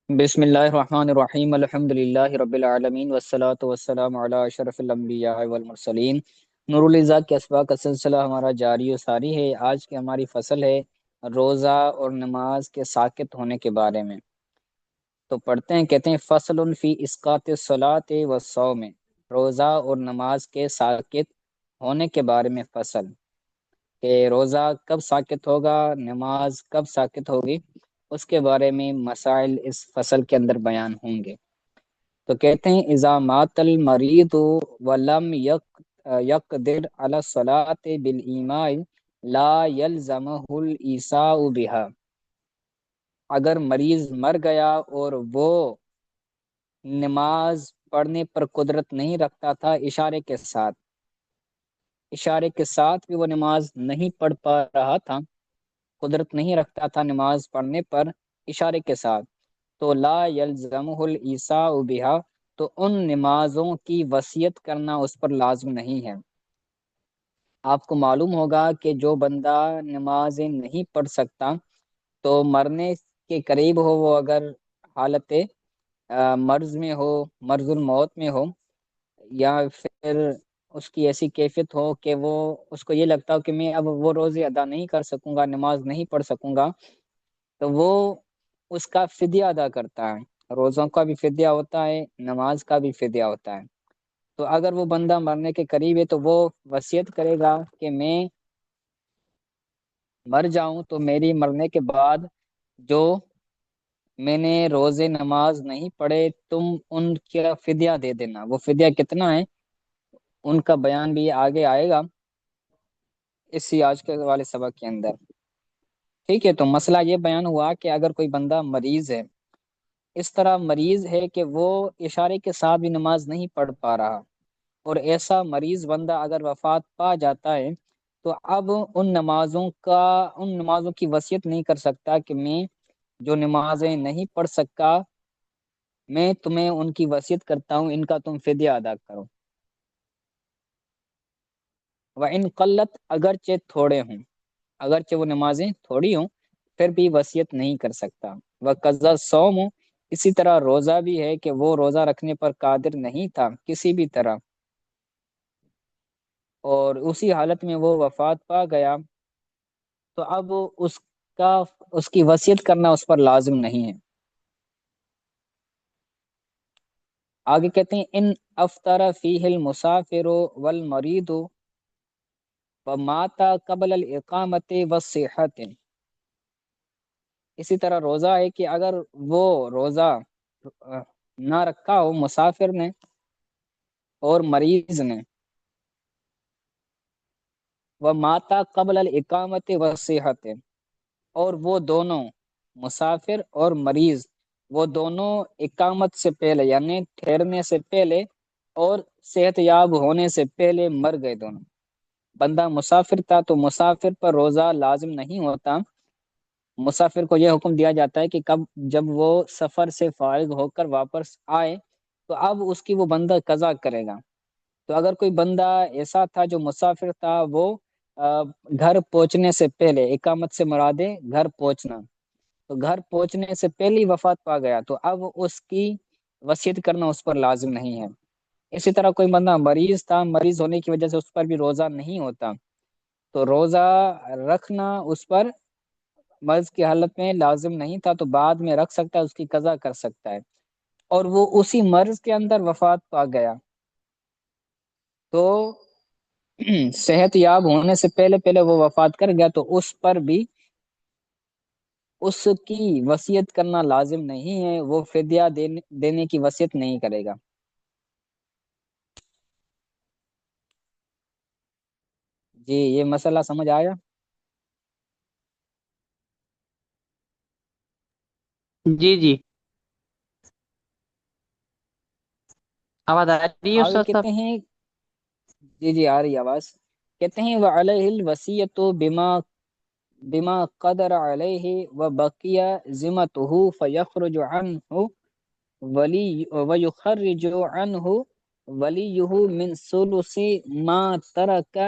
بسم اللہ الرحمن الرحیم الحمد للہ رب العالمین والصلاة والسلام علی اشرف الانبیاء والمرسلین۔ نور الزا کے اسباق کا سلسلہ ہمارا جاری و ساری ہے۔ آج کی ہماری فصل ہے روزہ اور نماز کے ساقط ہونے کے بارے میں۔ تو پڑھتے ہیں، کہتے ہیں فصل فی اسقاط الصلاۃ والصوم، روزہ اور نماز کے ساقط ہونے کے بارے میں فصل، کہ روزہ کب ساقط ہوگا، نماز کب ساقط ہوگی، اس کے بارے میں مسائل اس فصل کے اندر بیان ہوں گے۔ تو کہتے ہیں اذا مات المریض ولم یقدر علی الصلاۃ بالایماء لا یلزمہ الایساء بها، اگر مریض مر گیا اور وہ نماز پڑھنے پر قدرت نہیں رکھتا تھا، اشارے کے ساتھ بھی وہ نماز نہیں پڑھ پا رہا تھا، قدرت نہیں رکھتا تھا نماز پڑھنے پر اشارے کے ساتھ، تو لا یلزمہ الایساء بها، تو ان نمازوں کی وصیت کرنا اس پر لازم نہیں ہے۔ آپ کو معلوم ہوگا کہ جو بندہ نمازیں نہیں پڑھ سکتا تو مرنے کے قریب ہو، وہ اگر حالت مرض میں ہو، مرض الموت میں ہو، یا پھر اس کی ایسی کیفیت ہو کہ وہ اس کو یہ لگتا ہو کہ میں اب وہ روزے ادا نہیں کر سکوں گا، نماز نہیں پڑھ سکوں گا، تو وہ اس کا فدیہ ادا کرتا ہے۔ روزوں کا بھی فدیہ ہوتا ہے، نماز کا بھی فدیہ ہوتا ہے۔ تو اگر وہ بندہ مرنے کے قریب ہے تو وہ وصیت کرے گا کہ میں مر جاؤں تو میری مرنے کے بعد جو میں نے روزے نماز نہیں پڑھے، تم ان کا فدیہ دے دینا۔ وہ فدیہ کتنا ہے ان کا بیان بھی آگے آئے گا اسی آج کے والے سبق کے اندر۔ ٹھیک ہے، تو مسئلہ یہ بیان ہوا کہ اگر کوئی بندہ مریض ہے، اس طرح مریض ہے کہ وہ اشارے کے ساتھ بھی نماز نہیں پڑھ پا رہا، اور ایسا مریض بندہ اگر وفات پا جاتا ہے تو اب ان نمازوں کی وصیت نہیں کر سکتا کہ میں جو نمازیں نہیں پڑھ سکا، میں تمہیں ان کی وصیت کرتا ہوں، ان کا تم فدیہ ادا کرو۔ وَإِن قلت، اگرچہ تھوڑے ہوں، اگرچہ وہ نمازیں تھوڑی ہوں پھر بھی وصیت نہیں کر سکتا۔ وَقَضَى الصَّوْمُ، اسی طرح روزہ بھی ہے کہ وہ روزہ رکھنے پر قادر نہیں تھا کسی بھی طرح، اور اسی حالت میں وہ وفات پا گیا، تو اب کا اس کی وصیت کرنا اس پر لازم نہیں ہے۔ آگے کہتے ہیں ان افطر فیہ المسافر والمریض ومات قبل الاقامت والصحت، اسی طرح روزہ ہے کہ اگر وہ روزہ نہ رکھا ہو مسافر نے اور مریض نے، ومات قبل الاقامت والصحت، اور وہ دونوں مسافر اور مریض، وہ دونوں اقامت سے پہلے یعنی ٹھہرنے سے پہلے اور صحت یاب ہونے سے پہلے مر گئے دونوں۔ بندہ مسافر تھا تو مسافر پر روزہ لازم نہیں ہوتا، مسافر کو یہ حکم دیا جاتا ہے کہ جب وہ سفر سے فارغ ہو کر واپس آئے تو اب اس کی وہ بندہ قضا کرے گا۔ تو اگر کوئی بندہ ایسا تھا جو مسافر تھا، وہ گھر پہنچنے سے پہلے، اقامت سے مراد ہے گھر پہنچنا، تو گھر پہنچنے سے پہلے ہی وفات پا گیا، تو اب اس کی وصیت کرنا اس پر لازم نہیں ہے۔ اسی طرح کوئی بندہ مریض تھا، مریض ہونے کی وجہ سے اس پر بھی روزہ نہیں ہوتا، تو روزہ رکھنا اس پر مرض کی حالت میں لازم نہیں تھا، تو بعد میں رکھ سکتا ہے، اس کی قضا کر سکتا ہے، اور وہ اسی مرض کے اندر وفات پا گیا تو صحت یاب ہونے سے پہلے پہلے وہ وفات کر گیا، تو اس پر بھی اس کی وصیت کرنا لازم نہیں ہے، وہ فدیہ دینے کی وصیت نہیں کرے گا۔ جی، یہ مسئلہ سمجھ آیا؟ جی جی، آواز آ رہی ہے آگے استاد صاحب؟ کہتے ہیں، جی جی آ رہی آواز، کہتے ہیں وَعَلَيْهِ الْوَصِيَّةُ بما قدر علیہ وبقی ذمته فیخرج عنہ ولی ویخرج عنہ ولیہ من ثلث ما ترک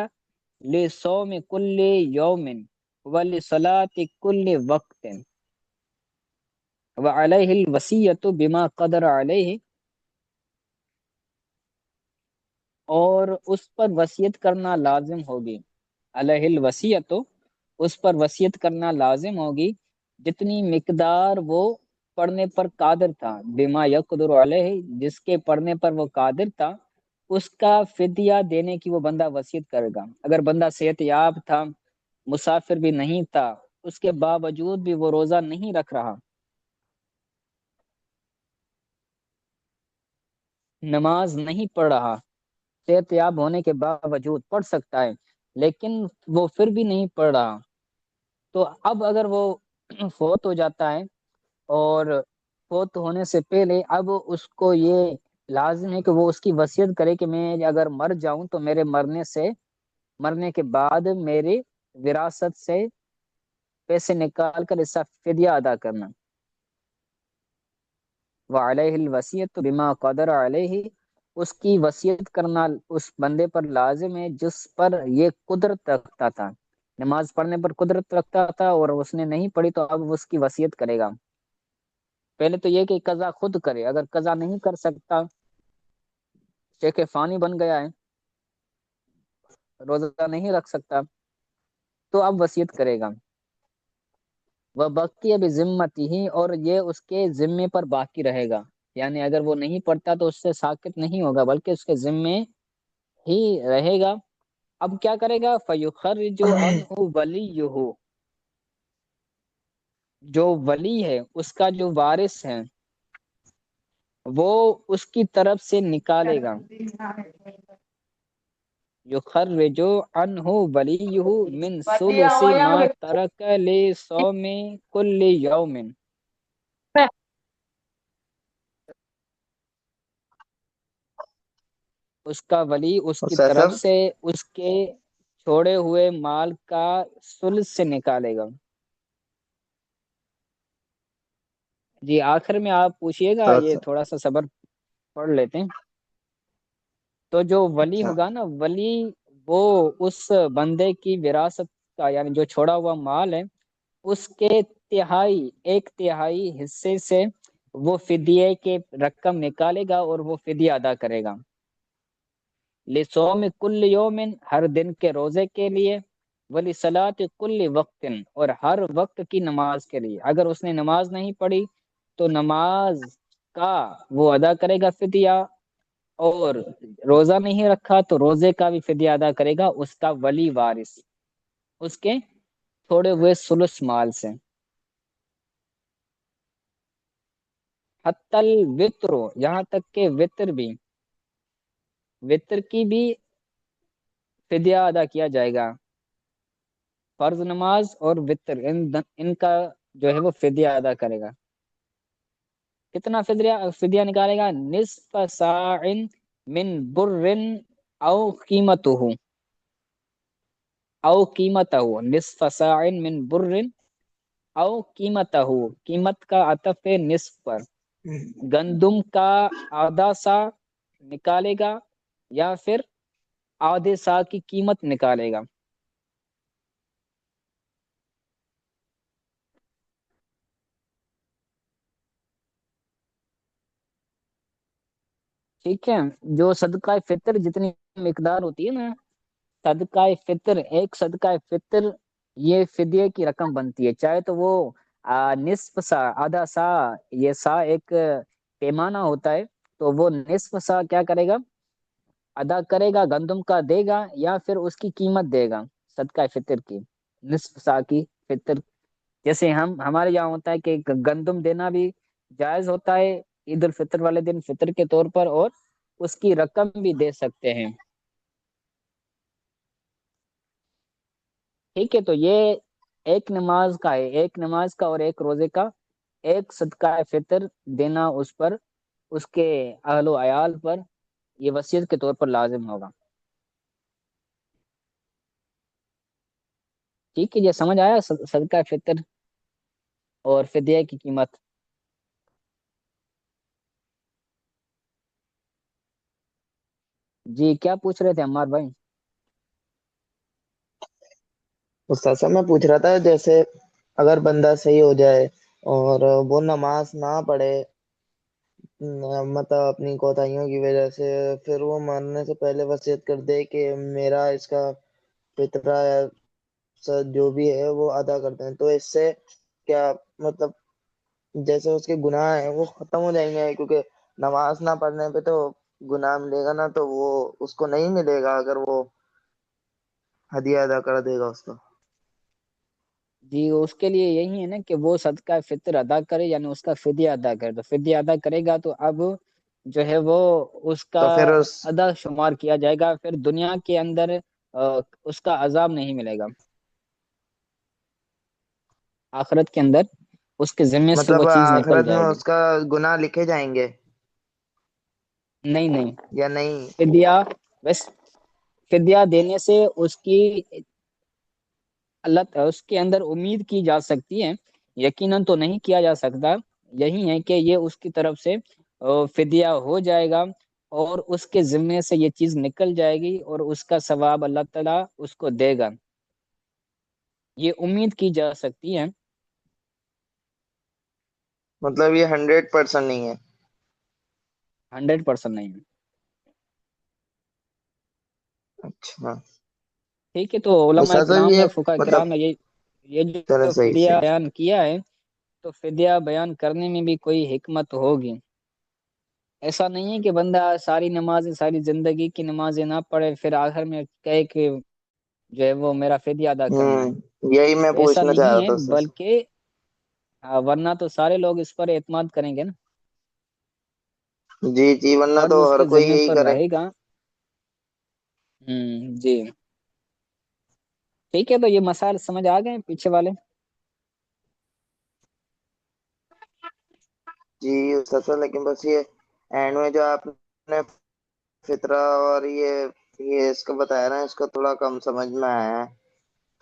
لصوم کل یوم ولصلاۃ کل وقت، وعلیہ الوصیۃ بما قدر علیہ، اور اس پر وصیت کرنا لازم ہوگی، علیہ الوصیۃ، اس پر وصیت کرنا لازم ہوگی جتنی مقدار وہ پڑھنے پر قادر تھا، بما یقدر علیہ، جس کے پڑھنے پر وہ قادر تھا، اس کا فدیہ دینے کی وہ بندہ وصیت کرے گا۔ اگر بندہ صحت یاب تھا، مسافر بھی نہیں تھا، اس کے باوجود بھی وہ روزہ نہیں رکھ رہا، نماز نہیں پڑھ رہا، صحت یاب ہونے کے باوجود پڑھ سکتا ہے لیکن وہ پھر بھی نہیں پڑھ رہا، تو اب اگر وہ فوت ہو جاتا ہے، اور فوت ہونے سے پہلے اب اس کو یہ لازم ہے کہ وہ اس کی وصیت کرے کہ میں اگر مر جاؤں تو میرے مرنے کے بعد میری وراثت سے پیسے نکال کر اس کا فدیہ ادا کرنا۔ وعلیہ الوصیۃ بما قدر علیہ، اس کی وصیت کرنا اس بندے پر لازم ہے جس پر یہ قدرت رکھتا تھا، نماز پڑھنے پر قدرت رکھتا تھا اور اس نے نہیں پڑھی، تو اب اس کی وصیت کرے گا۔ پہلے تو یہ کہ قضا خود کرے، اگر قضا نہیں کر سکتا، شیخ فانی بن گیا ہے، روزہ نہیں رکھ سکتا، تو اب وصیت کرے گا۔ وہ بقی اب ذمتی ہی، اور یہ اس کے ذمے پر باقی رہے گا، یعنی اگر وہ نہیں پڑھتا تو اس سے ساقط نہیں ہوگا بلکہ اس کے ذمے ہی رہے گا۔ اب کیا کرے گا؟ فَيُخَرِّجُ عَنْهُ وَلِيُّهُ، جو ولی ہے، اس کا جو وارث ہے، وہ اس کی طرف سے نکالے گا۔ یخرج عنہ ولیہ من ثلث ما ترک لصوم کل یوم، اس کا ولی اس کی استاذ طرف صاحب، سے اس کے چھوڑے ہوئے مال کا ثلث سے نکالے گا۔ جی آخر میں آپ پوچھیے گا، استاذ یہ صاحب، تھوڑا سا صبر پڑھ لیتے ہیں۔ تو جو ولی اچھا ہوگا نا، ولی وہ اس بندے کی وراثت کا، یعنی جو چھوڑا ہوا مال ہے، اس کے تہائی، ایک تہائی حصے سے وہ فدیے کے رقم نکالے گا اور وہ فدیہ ادا کرے گا۔ لِصَوْمِ كُلِّ يَوْمٍ، ہر دن کے روزے کے لیے، وَلِصَلَاةِ كُلِّ وَقْتٍ، اور ہر وقت کی نماز کے لیے۔ اگر اس نے نماز نہیں پڑھی تو نماز کا وہ ادا کرے گا فدیہ، اور روزہ نہیں رکھا تو روزے کا بھی فدیہ ادا کرے گا اس کا ولی وارث، اس کے چھوڑے ہوئے ثلث مال سے۔ حتی الوتر، یہاں تک کہ وطر کی بھی فدیہ ادا کیا جائے گا۔ فرض نماز اور وطر، ان کا جو ہے وہ فدیہ ادا کرے گا۔ کتنا فدیہ نکالے گا؟ نصف ساع من بر او قیمتہ، نصف ساع من بر او قیمتہ، قیمت کا عطف ہے نصف پر، گندم کا آدھا سا نکالے گا یا پھر آدھے سا کی قیمت نکالے گا۔ ٹھیک ہے، جو صدقہ فطر جتنی مقدار ہوتی ہے نا، صدقہ فطر، ایک صدقہ فطر یہ فدیے کی رقم بنتی ہے، چاہے تو وہ نصف سا، آدھا سا، یہ سا ایک پیمانہ ہوتا ہے، تو وہ نصف سا کیا کرے گا؟ ادا کرے گا، گندم کا دے گا یا پھر اس کی قیمت دے گا صدقہ فطر کی، نصف سا کی فطر۔ جیسے ہمارے یہاں ہوتا ہے کہ گندم دینا بھی جائز ہوتا ہے عید الفطر والے دن فطر کے طور پر، اور اس کی رقم بھی دے سکتے ہیں۔ ٹھیک ہے، تو یہ ایک نماز کا ہے، ایک نماز کا اور ایک روزے کا، ایک صدقہ فطر دینا اس پر، اس کے اہل و عیال پر، یہ وصیت کے طور پر لازم ہوگا۔ ٹھیک ہے، یہ سمجھ آیا صدقہ فطر اور فدیہ کی قیمت؟ جی کیا پوچھ رہے تھے عمار بھائی؟ استاذ صاحب میں پوچھ رہا تھا جیسے اگر بندہ صحیح ہو جائے اور وہ نماز نہ پڑھے، مطلب اپنی کوتاہیوں کی وجہ سے، پھر وہ مرنے سے پہلے وصیت کر دے کہ میرا اس کا فطرہ یا جو بھی ہے وہ ادا کرتے ہیں، تو اس سے کیا مطلب جیسے اس کے گناہ ہیں وہ ختم ہو جائیں گے؟ کیونکہ نماز نہ پڑھنے پہ تو گناہ ملے گا نا، تو وہ اس کو نہیں ملے گا اگر وہ ہدیہ ادا کر دے گا اس کا۔ جی اس کے لیے یہی ہے نا کہ وہ صدقہ فطر ادا کرے، یعنی اس کا فدیہ ادا کرے، تو فدیہ ادا کرے گا تو اب جو ہے وہ اس کا تو پھر اس ادا شمار کیا جائے گا، پھر دنیا کے اندر اس کا عذاب نہیں ملے گا، آخرت کے اندر اس کے ذمے سے وہ مطلب چیز نکل آخرت میں جائے گی۔ اس کا گناہ لکھے جائیں گے نہیں نہیں، یا نہیں؟ فدیہ بس، فدیہ دینے سے اس کی اللہ اس کے اندر امید کی جا سکتی ہے، یقیناً تو نہیں کیا جا سکتا، یہی ہے کہ یہ اس کی طرف سے فدیہ ہو جائے گا، اور اس کے ذمے سے یہ چیز نکل جائے گی، اور اس کا ثواب اللہ تعالیٰ اس کو دے گا، یہ امید کی جا سکتی ہے۔ مطلب یہ 100% نہیں ہے؟ 100% نہیں ہے۔ اچھا، ٹھیک ہے، تو علماء ایسا تو کرام یہ نے، فقہ مطلب کرام نے یہ چلے جو صحیح فدیہ صحیح۔ بیان کیا ہے، تو فدیہ بیان کرنے میں بھی کوئی حکمت ہوگی، ایسا نہیں ہے کہ بندہ ساری نمازیں، ساری زندگی کی نمازیں نہ پڑھے، پھر آخر میں کہے کہ جو ہے وہ میرا فدیہ ادا کرنا ہے، یہی میں تو ایسا پوچھنا چاہ رہا نہیں ہے، تھا اس سے۔ بلکہ ورنہ تو سارے لوگ اس پر اعتماد کریں گے نا، جی جی، ورنہ تو فرض اس ہر کے کوئی ذمے یہی پر کرے۔ رہے گا۔ جی ٹھیک ہے، تو یہ مسائل سمجھ آ گئے ہیں پیچھے والے؟ جی سچ ہے، لیکن بس یہ اینڈ میں جو آپ نے فطرہ اور یہ اس کا بتایا نا، اس کا تھوڑا کم سمجھ میں آیا ہے،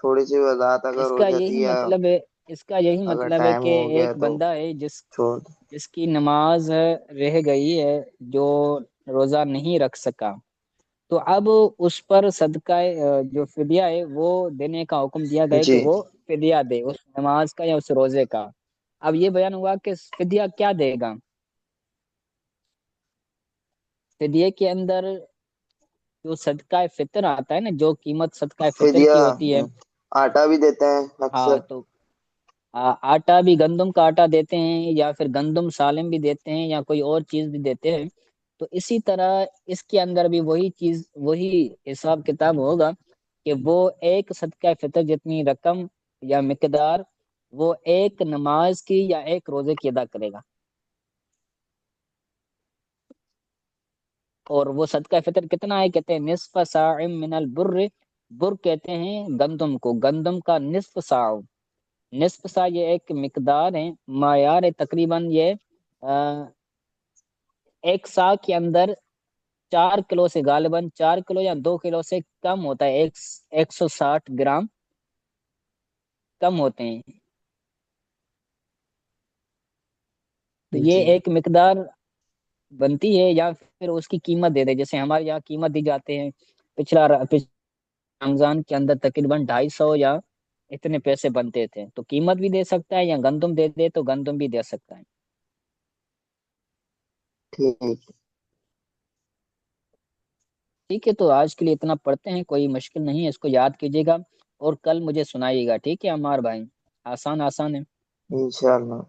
تھوڑی سی وضاحت اگر اس ہو کا جاتی یہی یا مطلب ہے، اس کا یہی اگر مطلب ہے ٹائم کہ ہو گیا ایک تو بندہ ہے چھوڑ دیں۔ جس کی نماز رہ گئی ہے، جو روزہ نہیں رکھ سکا، تو اب اس پر صدقہ جو فدیہ ہے وہ دینے کا حکم دیا گیا ہے کہ جی وہ فدیہ دے اس نماز کا یا اس روزے کا۔ اب یہ بیان ہوا کہ فدیہ کیا دے گا، فدیے کے اندر جو صدقہ فطر آتا ہے نا، جو قیمت صدقہ فطر فدیہ کی ہوتی ہے، آٹا بھی دیتے ہیں ہاں اکثر۔ تو آٹا بھی، گندم کا آٹا دیتے ہیں، یا پھر گندم سالم بھی دیتے ہیں، یا کوئی اور چیز بھی دیتے ہیں، تو اسی طرح اس کے اندر بھی وہی چیز، وہی حساب کتاب ہوگا کہ وہ ایک صدقہ فطر جتنی رقم یا مقدار وہ ایک نماز کی یا ایک روزے کی ادا کرے گا، اور وہ صدقہ فطر کتنا ہے، کہتے ہیں نصف صاع من البر، بر کہتے ہیں گندم کو، گندم کا نصف صاع، نصف سا یہ ایک مقدار ہے، معیار ہے، تقریباً یہ آ، ایک سا کے اندر 4 کلو سے، غالباً 4 کلو یا 2 کلو سے کم ہوتا ہے، 160 گرام کم ہوتے ہیں، تو جی یہ ایک مقدار بنتی ہے، یا پھر اس کی قیمت دے دے، جیسے ہمارے یہاں قیمت دی جاتے ہیں، پچھلا رمضان کے اندر تقریباً 250 یا اتنے پیسے بنتے تھے، تو قیمت بھی دے سکتا ہے، یا گندم دے دے تو گندم بھی دے سکتا ہے۔ ٹھیک۔ ٹھیک ہے، تو آج کے لیے اتنا پڑھتے ہیں، کوئی مشکل نہیں ہے، اس کو یاد کیجیے گا، اور کل مجھے سنائیے گا، ٹھیک ہے عمار بھائی، آسان آسان ہے۔ انشاءاللہ۔